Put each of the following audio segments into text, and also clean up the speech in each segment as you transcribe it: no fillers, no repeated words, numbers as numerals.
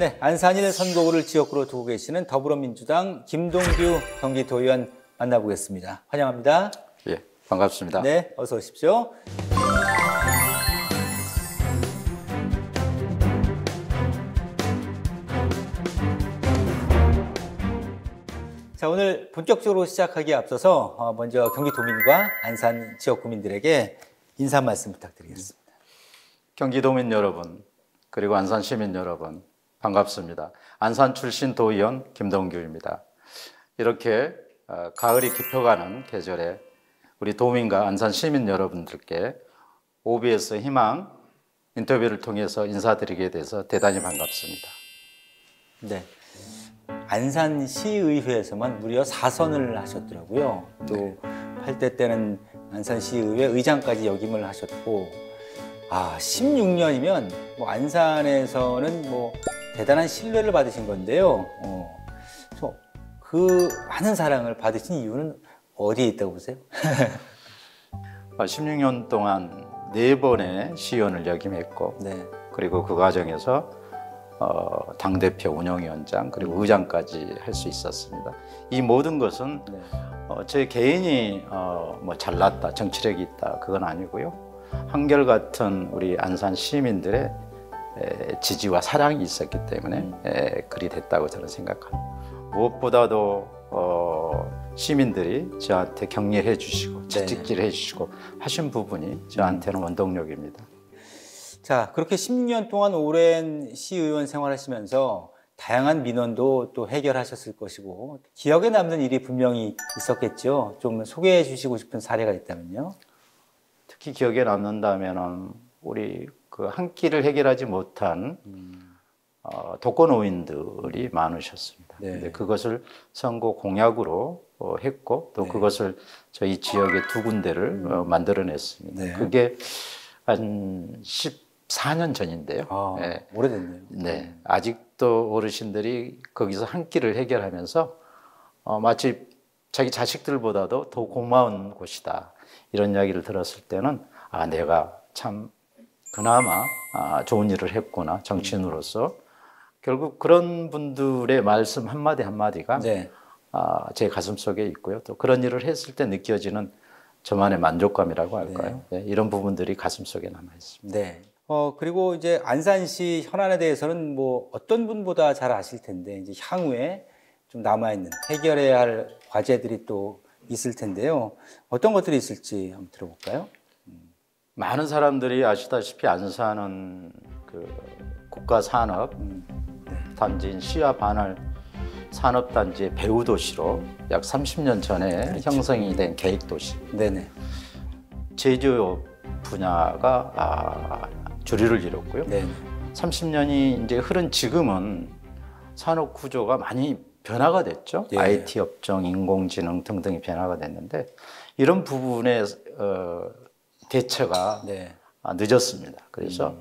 네, 안산일 선거구를 지역구로 두고 계시는 더불어민주당 김동규 경기도의원 만나보겠습니다. 환영합니다. 예, 반갑습니다. 네, 어서 오십시오. 자, 오늘 본격적으로 시작하기에 앞서서 먼저 경기도민과 안산 지역 구민들에게 인사 말씀 부탁드리겠습니다. 경기도민 여러분, 그리고 안산 시민 여러분, 반갑습니다. 안산 출신 도의원 김동규입니다. 이렇게 가을이 깊어가는 계절에 우리 도민과 안산 시민 여러분들께 OBS 희망 인터뷰를 통해서 인사드리게 돼서 대단히 반갑습니다. 네. 안산시의회에서만 무려 4선을 하셨더라고요. 또 8대 때는 안산시의회 의장까지 역임을 하셨고, 16년이면 뭐 안산에서는 뭐 대단한 신뢰를 받으신 건데요. 그 많은 사랑을 받으신 이유는 어디에 있다고 보세요? 16년 동안 4번의 시의원을 역임했고, 네. 그리고 그 과정에서 당대표 운영위원장 그리고 의장까지 할 수 있었습니다. 이 모든 것은 네. 제 개인이 뭐 잘났다, 정치력이 있다, 그건 아니고요. 한결같은 우리 안산 시민들의 지지와 사랑이 있었기 때문에 그리 됐다고 저는 생각합니다. 무엇보다도 시민들이 저한테 격려해 주시고 채찍질 해 주시고 하신 부분이 저한테는 원동력입니다. 자, 그렇게 16년 동안 오랜 시의원 생활하시면서 다양한 민원도 또 해결하셨을 것이고 기억에 남는 일이 분명히 있었겠죠. 좀 소개해 주시고 싶은 사례가 있다면요. 특히 기억에 남는다면은 우리 그 한 끼를 해결하지 못한 독거노인들이 많으셨습니다. 네. 근데 그것을 선거 공약으로 했고 또 그것을 저희 지역의 2군데를 만들어냈습니다. 네. 그게 한 14년 전인데요. 네. 오래됐네요. 네. 아직도 어르신들이 거기서 한 끼를 해결하면서 마치 자기 자식들보다도 더 고마운 곳이다. 이런 이야기를 들었을 때는 내가 참 그나마 좋은 일을 했구나. 정치인으로서. 결국 그런 분들의 말씀 한마디 한마디가 제 가슴 속에 있고요. 또 그런 일을 했을 때 느껴지는 저만의 만족감이라고 할까요? 네, 이런 부분들이 가슴 속에 남아 있습니다. 네. 그리고 이제 안산시 현안에 대해서는 뭐 어떤 분보다 잘 아실 텐데 이제 향후에 좀 남아있는 해결해야 할 과제들이 또 있을 텐데요. 어떤 것들이 있을지 한번 들어볼까요? 많은 사람들이 아시다시피 안산은 그 국가 산업 단지인 시와 반할 산업단지의 배후 도시로 약 30년 전에 형성이 된 계획 도시. 네네. 제조업 분야가 주류를 이뤘고요. 네. 30년이 이제 흐른 지금은 산업 구조가 많이 변화가 됐죠. 예. IT 업종, 인공지능 등등이 변화가 됐는데 이런 부분에 대처가 늦었습니다. 그래서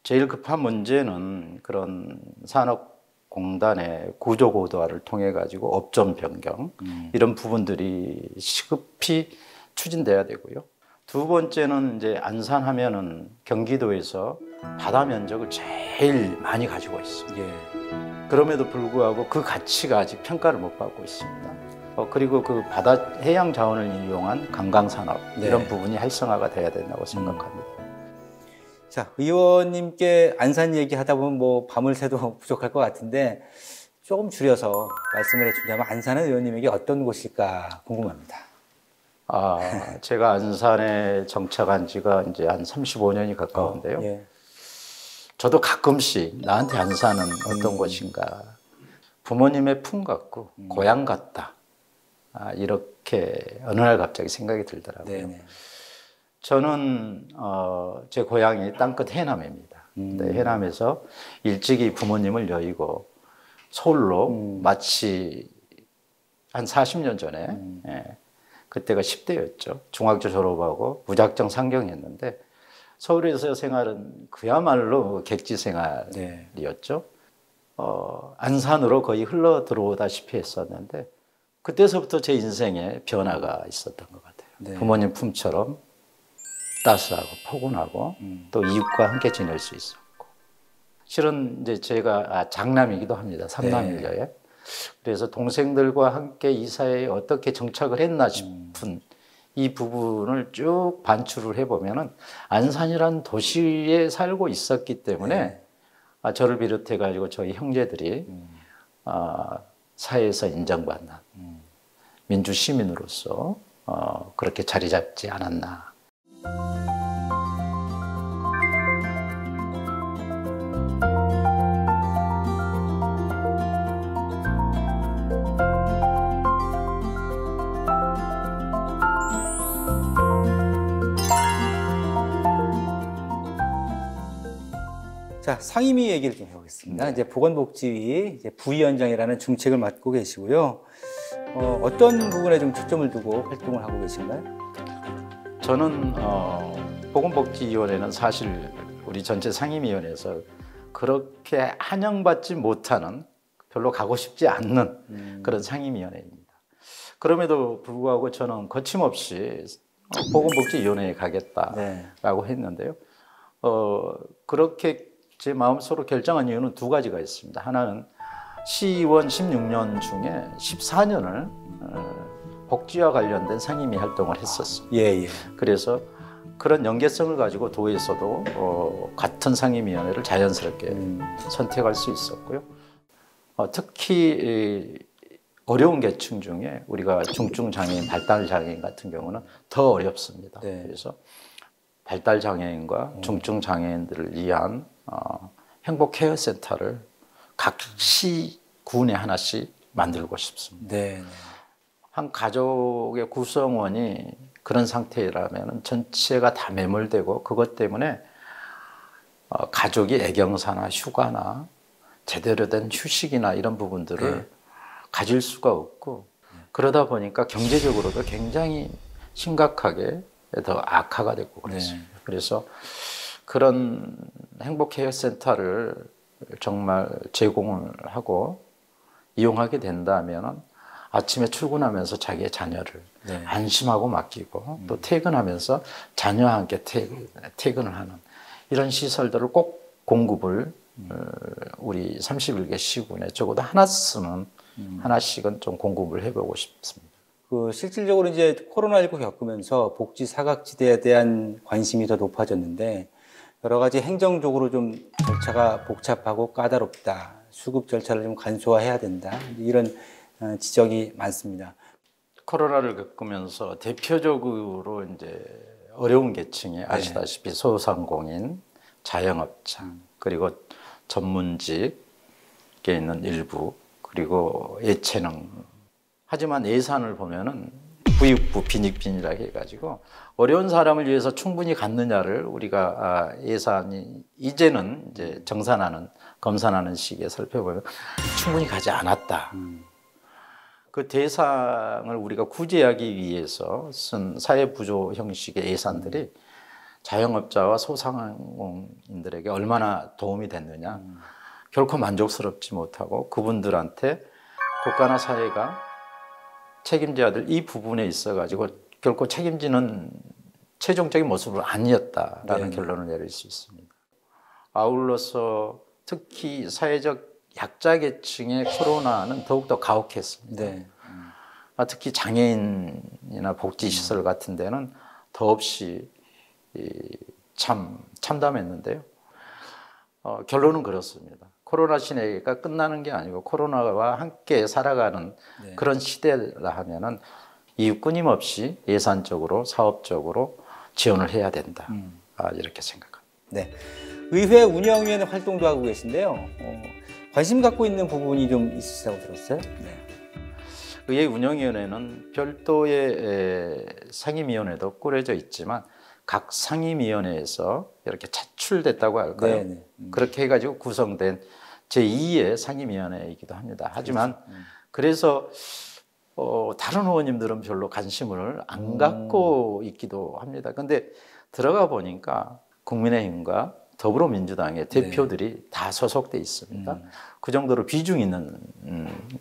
제일 급한 문제는 그런 산업공단의 구조 고도화를 통해 가지고 업종 변경 이런 부분들이 시급히 추진돼야 되고요. 두 번째는 이제 안산하면은 경기도에서 바다 면적을 제일 많이 가지고 있습니다. 그럼에도 불구하고 그 가치가 아직 평가를 못 받고 있습니다. 그리고 그 바다 해양 자원을 이용한 관광 산업 이런 부분이 활성화가 돼야 된다고 생각합니다. 자, 의원님께 안산 얘기하다 보면 뭐 밤을 새도 부족할 것 같은데 조금 줄여서 말씀을 해주자면 안산은 의원님에게 어떤 곳일까 궁금합니다. 제가 안산에 정착한 지가 이제 한 35년이 가까운데요. 저도 가끔씩 나한테 안산은 어떤 곳인가. 부모님의 품 같고 고향 같다. 이렇게 어느 날 갑자기 생각이 들더라고요. 저는 제 고향이 땅끝 해남입니다. 네, 해남에서 일찍이 부모님을 여의고 서울로 마치 한 40년 전에 그때가 10대였죠. 중학교 졸업하고 무작정 상경했는데 서울에서 생활은 그야말로 객지 생활이었죠. 안산으로 거의 흘러 들어오다시피 했었는데 그때서부터 제 인생에 변화가 있었던 것 같아요. 부모님 품처럼 따스하고 포근하고 또 이웃과 함께 지낼 수 있었고 실은 이제 제가 장남이기도 합니다. 삼남일녀에. 그래서 동생들과 함께 이 사회에 어떻게 정착을 했나 싶은 이 부분을 쭉 반추를 해보면은 안산이라는 도시에 살고 있었기 때문에 저를 비롯해 가지고 저희 형제들이 사회에서 인정받는 민주 시민으로서 그렇게 자리 잡지 않았나. 자, 상임위 얘기를 좀 해보겠습니다. 이제 보건복지위 이제 부위원장이라는 중책을 맡고 계시고요. 어떤 부분에 좀 초점을 두고 활동을 하고 계신가요? 저는 보건복지위원회는 사실 우리 전체 상임위원회에서 그렇게 환영받지 못하는, 별로 가고 싶지 않는 그런 상임위원회입니다. 그럼에도 불구하고 저는 거침없이 보건복지위원회에 가겠다라고 했는데요. 그렇게 제 마음속으로 결정한 이유는 두 가지가 있습니다. 하나는 시의원 16년 중에 14년을 복지와 관련된 상임위 활동을 했었어요. 그래서 그런 연계성을 가지고 도에서도 같은 상임위원회를 자연스럽게 선택할 수 있었고요. 특히 어려운 계층 중에 우리가 중증장애인, 발달장애인 같은 경우는 더 어렵습니다. 그래서 발달장애인과 중증장애인들을 위한 행복 케어센터를 각 시군에 하나씩 만들고 싶습니다. 한 가족의 구성원이 그런 상태라면 전체가 다 매몰되고 그것 때문에 가족이 애경사나 휴가나 제대로 된 휴식이나 이런 부분들을 가질 수가 없고 그러다 보니까 경제적으로도 굉장히 심각하게 더 악화가 됐고 그렇습니다. 그래서 그런 행복케어센터를 정말 제공을 하고 이용하게 된다면 아침에 출근하면서 자기의 자녀를 안심하고 맡기고 또 퇴근하면서 자녀와 함께 퇴근을 하는 이런 시설들을 꼭 공급을 우리 31개 시군에 적어도 하나씩은 좀 공급을 해보고 싶습니다. 실질적으로 이제 코로나19 겪으면서 복지 사각지대에 대한 관심이 더 높아졌는데 여러 가지 행정적으로 좀 절차가 복잡하고 까다롭다. 수급 절차를 좀 간소화해야 된다. 이런 지적이 많습니다. 코로나를 겪으면서 대표적으로 이제 어려운 계층이 아시다시피 소상공인, 자영업자, 그리고 전문직에 있는 일부, 그리고 예체능. 하지만 예산을 보면은 부익부 빈익빈이라 해가지고 어려운 사람을 위해서 충분히 갖느냐를 우리가 예산이 이제는 이제 검산하는 시기에 살펴보면 충분히 가지 않았다. 그 대상을 우리가 구제하기 위해서 쓴 사회부조 형식의 예산들이 자영업자와 소상공인들에게 얼마나 도움이 됐느냐. 결코 만족스럽지 못하고 그분들한테 국가나 사회가 책임져야 될 이 부분에 있어가지고 결코 책임지는 최종적인 모습은 아니었다라는 결론을 내릴 수 있습니다. 아울러서 특히 사회적 약자 계층의 코로나는 더욱더 가혹했습니다. 특히 장애인이나 복지시설 같은 데는 더없이 참담했는데요. 결론은 그렇습니다. 코로나 시대가 끝나는 게 아니고 코로나와 함께 살아가는 그런 시대라 하면은 이유 끊임없이 예산적으로 사업적으로 지원을 해야 된다. 이렇게 생각합니다. 의회 운영위원회 활동도 하고 계신데요. 관심 갖고 있는 부분이 좀 있으시다고 들었어요? 의회 운영위원회는 별도의 상임위원회도 꾸려져 있지만 각 상임위원회에서 이렇게 차출됐다고 할까요? 그렇게 해가지고 구성된 제2의 상임위원회이기도 합니다. 하지만 그래서 다른 의원님들은 별로 관심을 안 갖고 있기도 합니다. 그런데 들어가 보니까 국민의힘과 더불어민주당의 대표들이 다 소속돼 있습니다. 그 정도로 비중 있는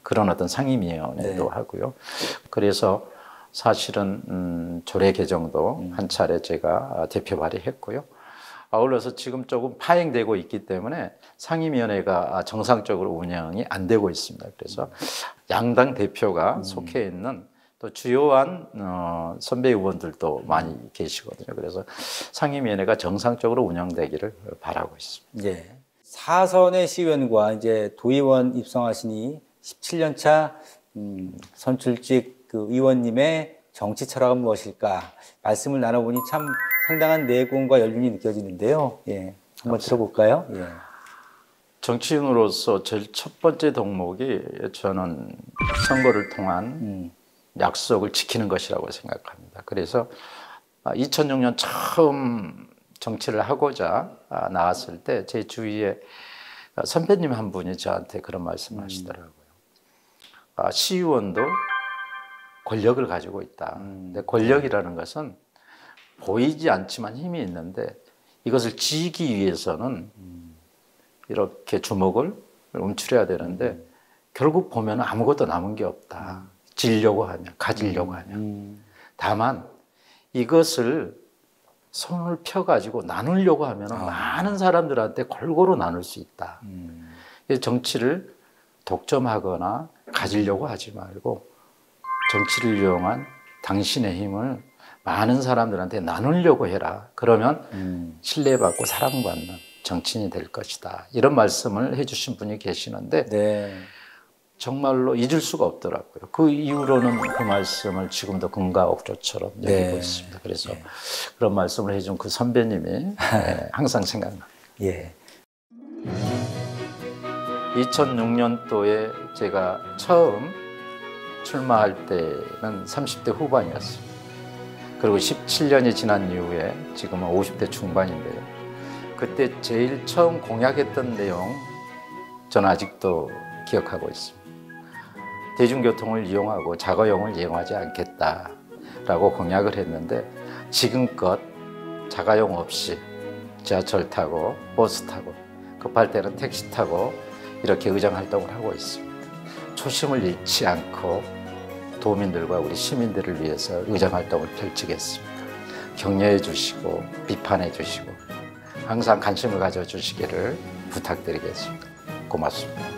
그런 어떤 상임위원회도 하고요. 그래서 사실은 조례 개정도 한 차례 제가 대표 발의했고요. 아울러서 지금 조금 파행되고 있기 때문에 상임위원회가 정상적으로 운영이 안 되고 있습니다. 그래서 양당 대표가 속해 있는 또 주요한 선배 의원들도 많이 계시거든요. 그래서 상임위원회가 정상적으로 운영되기를 바라고 있습니다. 예. 사선의 시의원과 이제 도의원 입성하시니 17년 차 선출직 그 의원님의 정치 철학은 무엇일까 말씀을 나눠보니 참 상당한 내공과 연륜이 느껴지는데요. 예, 한번 들어볼까요? 예. 정치인으로서 제일 첫 번째 덕목이 저는 선거를 통한 약속을 지키는 것이라고 생각합니다. 그래서 2006년 처음 정치를 하고자 나왔을 때 제 주위에 선배님 한 분이 저한테 그런 말씀을 하시더라고요. 시의원도 권력을 가지고 있다. 근데 권력이라는 것은 보이지 않지만 힘이 있는데 이것을 지기 위해서는 이렇게 주먹을 움츠려야 되는데 결국 보면 아무것도 남은 게 없다. 지려고 하면, 가지려고 하면. 다만 이것을 손을 펴가지고 나누려고 하면 많은 사람들한테 골고루 나눌 수 있다. 정치를 독점하거나 가지려고 하지 말고 정치를 이용한 당신의 힘을 많은 사람들한테 나누려고 해라. 그러면 신뢰받고 사랑받는 정치인이 될 것이다. 이런 말씀을 해주신 분이 계시는데 네. 정말로 잊을 수가 없더라고요. 그 이후로는 그 말씀을 지금도 금가옥조처럼 여기고 있습니다. 그래서 그런 말씀을 해준 그 선배님이 항상 생각납니다. 예. 2006년도에 제가 처음 출마할 때는 30대 후반이었습니다. 그리고 17년이 지난 이후에 지금은 50대 중반인데요. 그때 제일 처음 공약했던 내용 저는 아직도 기억하고 있습니다. 대중교통을 이용하고 자가용을 이용하지 않겠다라고 공약을 했는데 지금껏 자가용 없이 지하철 타고 버스 타고 급할 때는 택시 타고 이렇게 의정활동을 하고 있습니다. 초심을 잃지 않고 도민들과 우리 시민들을 위해서 의정활동을 펼치겠습니다. 격려해 주시고 비판해 주시고 항상 관심을 가져주시기를 부탁드리겠습니다. 고맙습니다.